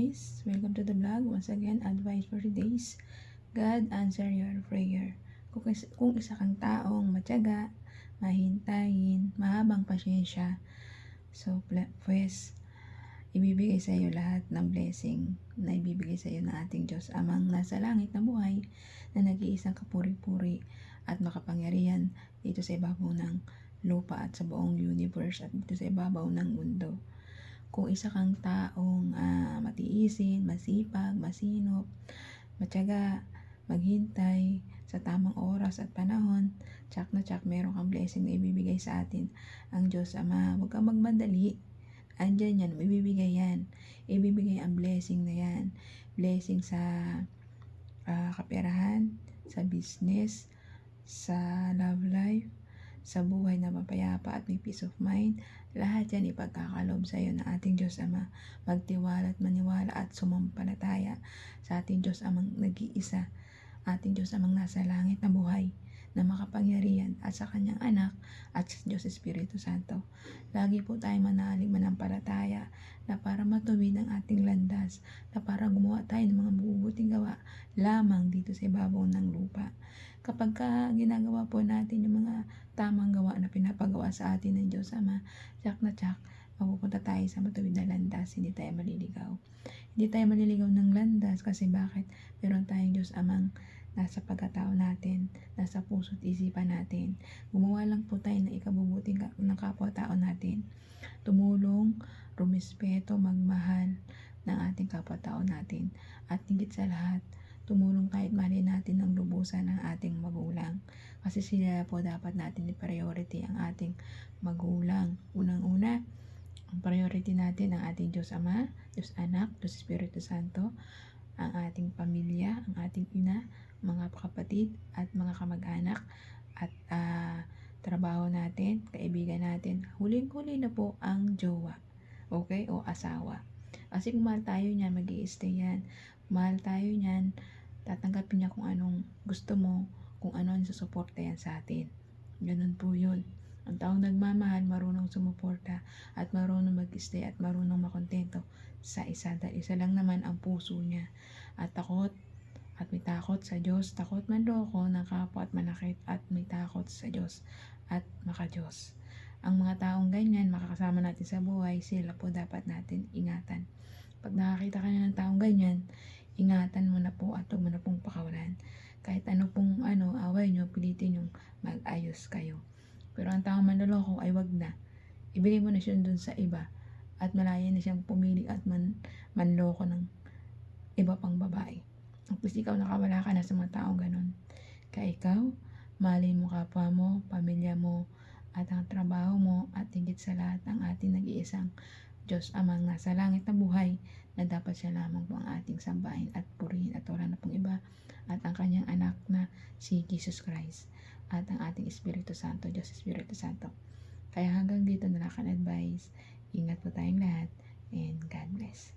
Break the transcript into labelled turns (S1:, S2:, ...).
S1: guys, welcome to the vlog. Once again, advice for today's God answer your prayer. Kung isa kang taong matyaga, mahintayin, mahabang pasyensya, so pues, ibibigay sa iyo lahat ng blessing na ibibigay sa iyo ng ating Diyos Amang nasa langit na buhay na nag-iisang kapuri-puri at makapangyarihan dito sa ibabaw ng lupa at sa buong universe at dito sa ibabaw ng mundo. Kung isa kang taong matiisin, masipag, masinop, matyaga, maghintay sa tamang oras at panahon, tsak na tsak meron kang blessing na ibibigay sa atin ang Diyos Ama. Huwag kang magmadali. Andyan yan, ibibigay yan. Ibibigay ang blessing na yan. Blessing sa kaperahan, sa business, sa love life, sa buhay na mapayapa at may peace of mind. Lahat yan ipagkakalob sa iyo ng ating Diyos Ama. Magtiwala at maniwala at sumampalataya sa ating Diyos Amang nag-iisa, ating Diyos Amang nasa langit na buhay na makapangyarihan at sa kanyang anak at sa Diyos Espiritu Santo. Lagi po tayong manampalataya na para matuwid ang ating landas, na para gumawa tayo ng mga mabubuting gawa lamang dito sa ibabaw ng lupa. Kapag ginagawa po natin yung mga tamang gawa na pinapagawa sa atin ng Diyos Ama, tsak na tsak, mapupunta tayo sa matuwid na landas, hindi tayo maliligaw. Hindi tayo maliligaw ng landas kasi bakit? Meron tayong Diyos Amang nasa pagkatao natin, nasa puso't isipan natin. Gumawa lang po tayo ng ikabubuting ng kapwa-tao natin. Tumulong, rumispeto, magmahal ng ating kapwa-tao natin. At higit sa lahat, tumulong tayo at mahalin natin ng lubusan ng ating magulang. Kasi sila po dapat natin i-priority ang ating magulang. Unang-una, ang priority natin ang ating Diyos Ama, Diyos Anak, Diyos Espiritu Santo, ang ating pamilya, ang ating ina, mga kapatid at mga kamag-anak at trabaho natin, kaibigan natin. Huling-huli na po ang jowa, okay, o asawa. Kasi kung mahal tayo niyan, mag-i-stay yan. Mahal tayo niyan, tatanggapin niya kung anong gusto mo, kung ano ang susuporta yan sa atin. Ganun po yun. Ang taong nagmamahal, marunong sumuporta at marunong mag-stay at marunong makontento sa isa. Dahil isa lang naman ang puso niya. At may takot sa Diyos, takot manloko ng kapwa at manakit at may takot sa Diyos at maka-Diyos. Ang mga taong ganyan, makakasama natin sa buhay, sila po dapat natin ingatan. Pag nakakita ka na ng taong ganyan, ingatan mo na po at huwag mo na pong pakawalan. Kahit ano pong away nyo, pilitin yung mag-ayos kayo. Pero ang taong manloloko ay wag na. Ibigay mo na siya dun sa iba at malaya na siyang pumili at manloko ng iba pang babae. At least ikaw nakawala ka na sa mga taong ganun. Kaya ikaw, mahalin mo kapwa mo, pamilya mo, at ang trabaho mo, at higit sa lahat ang ating nag-iisang Diyos Amang nasa langit na buhay na dapat siya lamang po ang ating sambahin at purihin at wala na pong iba, at ang kanyang anak na si Jesus Christ at ang ating Espiritu Santo, Diyos Espiritu Santo. Kaya hanggang dito na lang ang advice. Ingat po tayong lahat and God bless.